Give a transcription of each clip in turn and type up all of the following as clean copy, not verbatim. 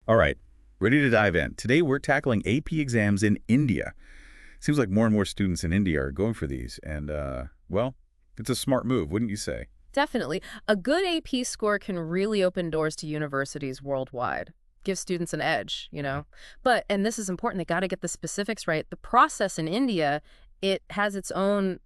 All right, ready to dive in. Today we're tackling AP exams in India. Seems like more and more students in India are going for these, and, well, it's a smart move, wouldn't you say? Definitely. A good AP score can really open doors to universities worldwide. Give students an edge. But, and this is important, they got to get the specifics right. The process in India, it has its own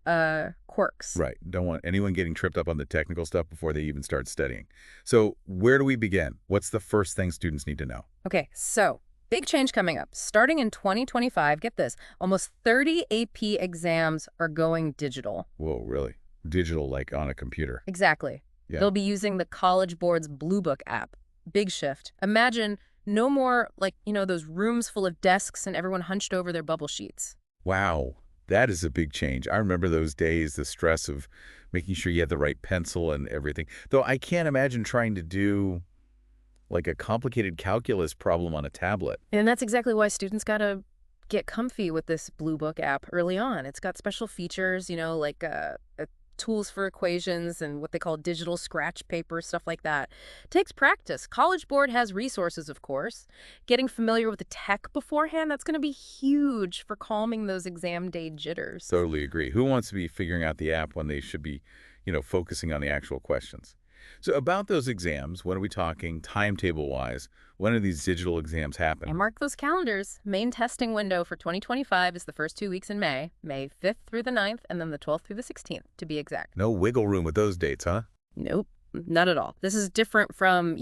quirks. Right. Don't want anyone getting tripped up on the technical stuff before they even start studying. So where do we begin? What's the first thing students need to know? Okay, so big change coming up. Starting in 2025, get this, almost 30 AP exams are going digital. Whoa, really? Digital, like on a computer. Exactly. Yeah. They'll be using the College Board's Blue Book app. Big shift. Imagine no more those rooms full of desks and everyone hunched over their bubble sheets. Wow. That is a big change. I remember those days, the stress of making sure you had the right pencil and everything. Though I can't imagine trying to do like a complicated calculus problem on a tablet. And that's exactly why students got to get comfy with this Blue Book app early on. It's got special features, like tools for equations and what they call digital scratch paper, stuff like that. Takes practice. College Board has resources, of course. Getting familiar with the tech beforehand, that's going to be huge for calming those exam day jitters. Totally agree. Who wants to be figuring out the app when they should be, focusing on the actual questions? So about those exams, when are we talking timetable-wise? When are these digital exams happen? And mark those calendars. Main testing window for 2025 is the first 2 weeks in May, May 5th through the 9th, and then the 12th through the 16th, to be exact. No wiggle room with those dates, huh? Nope, not at all. This is different from,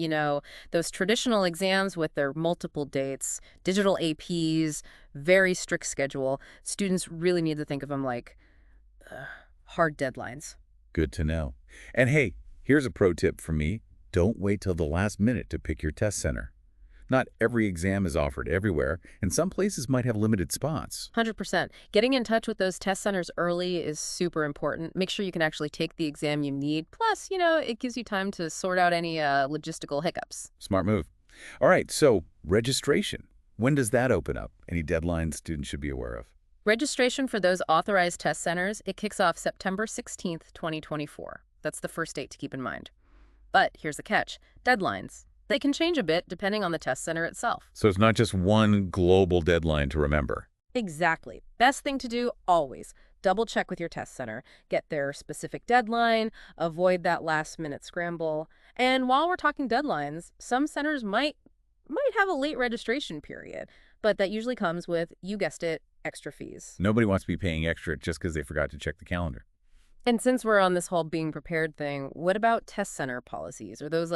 those traditional exams with their multiple dates, digital APs, very strict schedule. Students really need to think of them like hard deadlines. Good to know. And hey, here's a pro tip from me. Don't wait till the last minute to pick your test center. Not every exam is offered everywhere, and some places might have limited spots. 100%. Getting in touch with those test centers early is super important. Make sure you can actually take the exam you need. Plus, it gives you time to sort out any logistical hiccups. Smart move. All right, so registration. When does that open up? Any deadlines students should be aware of? Registration for those authorized test centers, it kicks off September 16th, 2024. That's the first date to keep in mind. But here's the catch. Deadlines. They can change a bit depending on the test center itself. So it's not just one global deadline to remember. Exactly. Best thing to do, always. Double check with your test center. Get their specific deadline. Avoid that last-minute scramble. And while we're talking deadlines, some centers might have a late registration period. But that usually comes with, you guessed it, extra fees. Nobody wants to be paying extra just because they forgot to check the calendar. And since we're on this whole being prepared thing, what about test center policies? Are those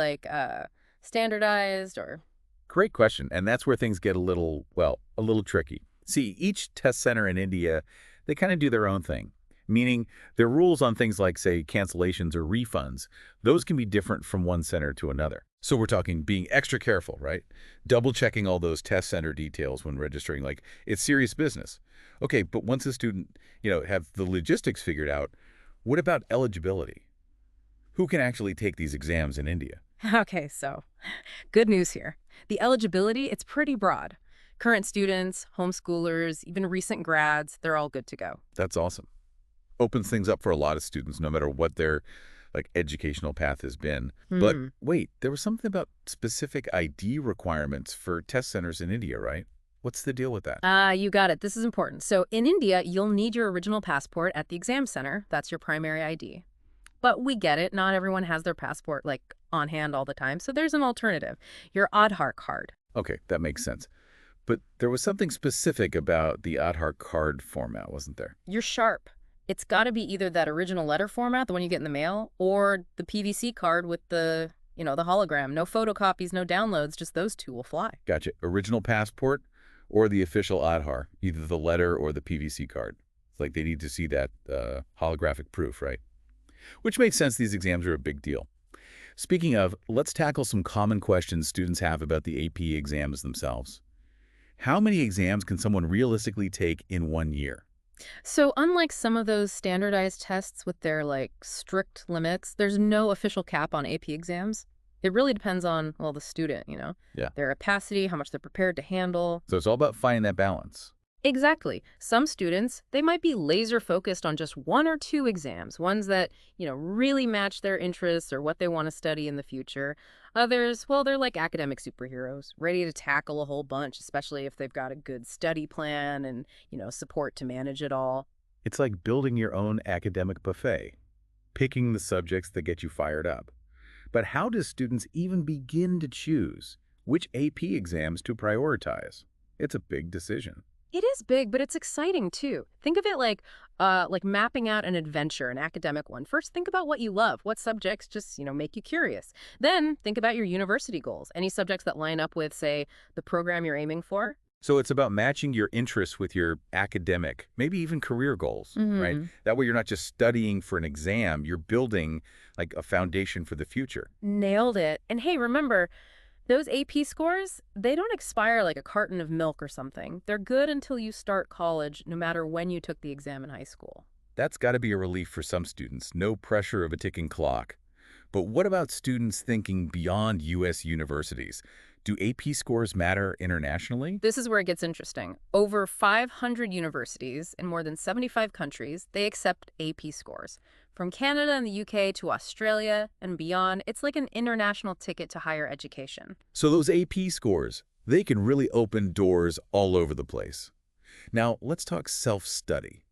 standardized or? Great question. And that's where things get a little tricky. See, each test center in India, they kind of do their own thing, meaning their rules on things like, say, cancellations or refunds, those can be different from one center to another. So we're talking being extra careful, right? Double checking all those test center details when registering, like it's serious business. Okay, but once a student, have the logistics figured out, what about eligibility? Who can actually take these exams in India? Okay, so good news here. The eligibility, it's pretty broad. Current students, homeschoolers, even recent grads, they're all good to go. That's awesome. Opens things up for a lot of students, no matter what their educational path has been. But wait, there was something about specific ID requirements for test centers in India, right? What's the deal with that? You got it. This is important. So in India, you'll need your original passport at the exam center. That's your primary ID. But we get it. Not everyone has their passport on hand all the time. So there's an alternative. Your Aadhaar card. Okay, that makes sense. But there was something specific about the Aadhaar card format, wasn't there? You're sharp. It's got to be either that original letter format, the one you get in the mail, or the PVC card with the hologram. No photocopies, no downloads, just those two will fly. Gotcha. Original passport or the official Aadhaar, either the letter or the PVC card. It's like they need to see that holographic proof, right? Which makes sense. These exams are a big deal. Speaking of, let's tackle some common questions students have about the AP exams themselves. How many exams can someone realistically take in 1 year? So unlike some of those standardized tests with their strict limits, there's no official cap on AP exams. It really depends on, the student, Yeah. their capacity, how much they're prepared to handle. So it's all about finding that balance. Exactly. Some students, they might be laser focused on just one or two exams, ones that, really match their interests or what they want to study in the future. Others, well, they're like academic superheroes, ready to tackle a whole bunch, especially if they've got a good study plan and, support to manage it all. It's like building your own academic buffet, picking the subjects that get you fired up. But how do students even begin to choose which AP exams to prioritize? It's a big decision. It is big, but it's exciting too. Think of it like mapping out an adventure, an academic one. First, think about what you love, what subjects just, make you curious. Then think about your university goals, any subjects that line up with, say, the program you're aiming for. So it's about matching your interests with your academic, maybe even career goals, right? Hmm. That way you're not just studying for an exam, you're building like a foundation for the future. Nailed it. And hey, remember, those AP scores, they don't expire like a carton of milk or something. They're good until you start college, no matter when you took the exam in high school. That's got to be a relief for some students, no pressure of a ticking clock. But what about students thinking beyond U.S. universities? Do AP scores matter internationally? This is where it gets interesting. Over 500 universities in more than 75 countries, they accept AP scores. From Canada and the UK to Australia and beyond, it's like an international ticket to higher education. So those AP scores, they can really open doors all over the place. Now, let's talk self-study.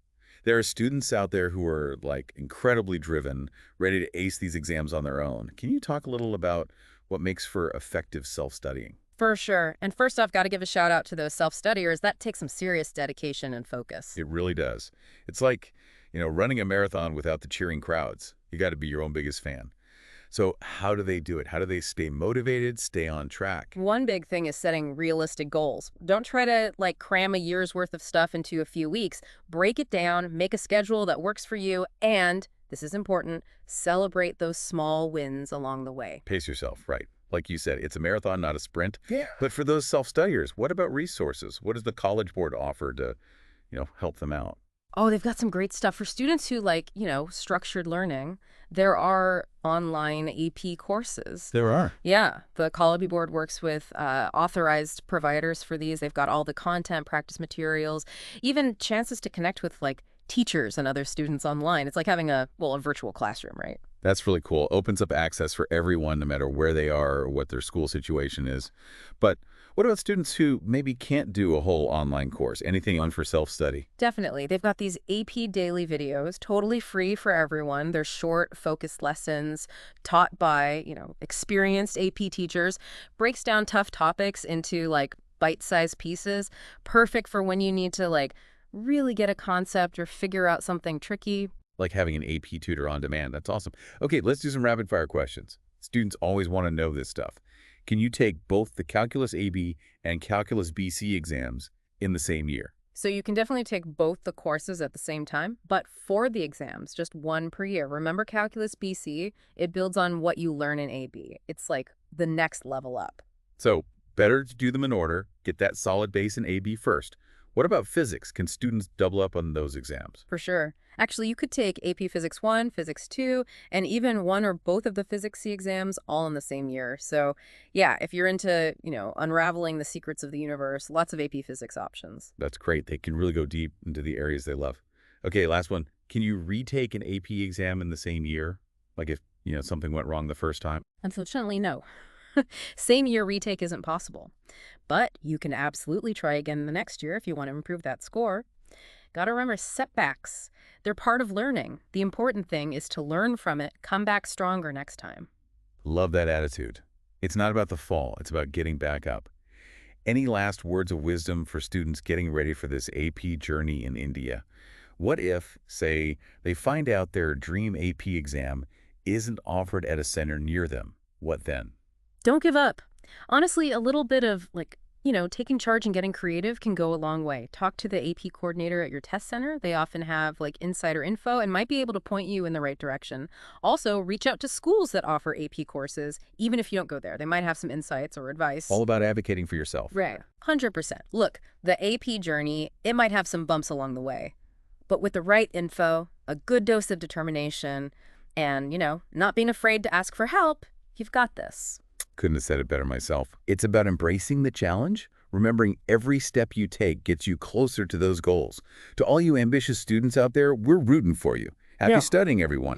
There are students out there who are like incredibly driven, ready to ace these exams on their own. Can you talk a little about what makes for effective self-studying? For sure. And first off, got to give a shout out to those self-studiers. That takes some serious dedication and focus. It really does. It's like, running a marathon without the cheering crowds. You got to be your own biggest fan. So how do they do it? How do they stay motivated, stay on track? One big thing is setting realistic goals. Don't try to like cram a year's worth of stuff into a few weeks. Break it down, make a schedule that works for you, and this is important, celebrate those small wins along the way. Pace yourself, right. Like you said, it's a marathon, not a sprint. Yeah. But for those self-studiers, what about resources? What does the College Board offer to, help them out? Oh, they've got some great stuff for students who like, structured learning. There are online AP courses. There are. Yeah, the College Board works with authorized providers for these. They've got all the content, practice materials, even chances to connect with like teachers and other students online. It's like having a virtual classroom, right? That's really cool. Opens up access for everyone, no matter where they are or what their school situation is. But what about students who maybe can't do a whole online course? Anything on for self-study? Definitely. They've got these AP daily videos, totally free for everyone. They're short, focused lessons taught by, experienced AP teachers. Breaks down tough topics into like bite-sized pieces. Perfect for when you need to like really get a concept or figure out something tricky. Like having an AP tutor on demand. That's awesome. Okay, let's do some rapid-fire questions. Students always want to know this stuff. Can you take both the Calculus AB and Calculus BC exams in the same year? So you can definitely take both the courses at the same time, but for the exams, just one per year. Remember Calculus BC? It builds on what you learn in AB. It's like the next level up. So better to do them in order, get that solid base in AB first. What about physics? Can students double up on those exams? For sure. Actually, you could take AP Physics 1, Physics 2, and even one or both of the Physics C exams all in the same year. So, yeah, if you're into, unraveling the secrets of the universe, lots of AP Physics options. That's great. They can really go deep into the areas they love. Okay, last one. Can you retake an AP exam in the same year? Like if, something went wrong the first time? Unfortunately, no. Same year retake isn't possible. But you can absolutely try again the next year if you want to improve that score. Gotta remember setbacks. They're part of learning. The important thing is to learn from it, come back stronger next time. Love that attitude. It's not about the fall. It's about getting back up. Any last words of wisdom for students getting ready for this AP journey in India? What if, say, they find out their dream AP exam isn't offered at a center near them? What then? Don't give up. Honestly, a little bit of taking charge and getting creative can go a long way. Talk to the AP coordinator at your test center. They often have like insider info and might be able to point you in the right direction. Also, reach out to schools that offer AP courses, even if you don't go there. They might have some insights or advice. All about advocating for yourself. Right. 100%. Look, the AP journey, it might have some bumps along the way. But with the right info, a good dose of determination, and, not being afraid to ask for help, you've got this. Couldn't have said it better myself. It's about embracing the challenge, Remembering every step you take gets you closer to those goals. To all you ambitious students out there, we're rooting for you. Happy Yeah. studying, everyone.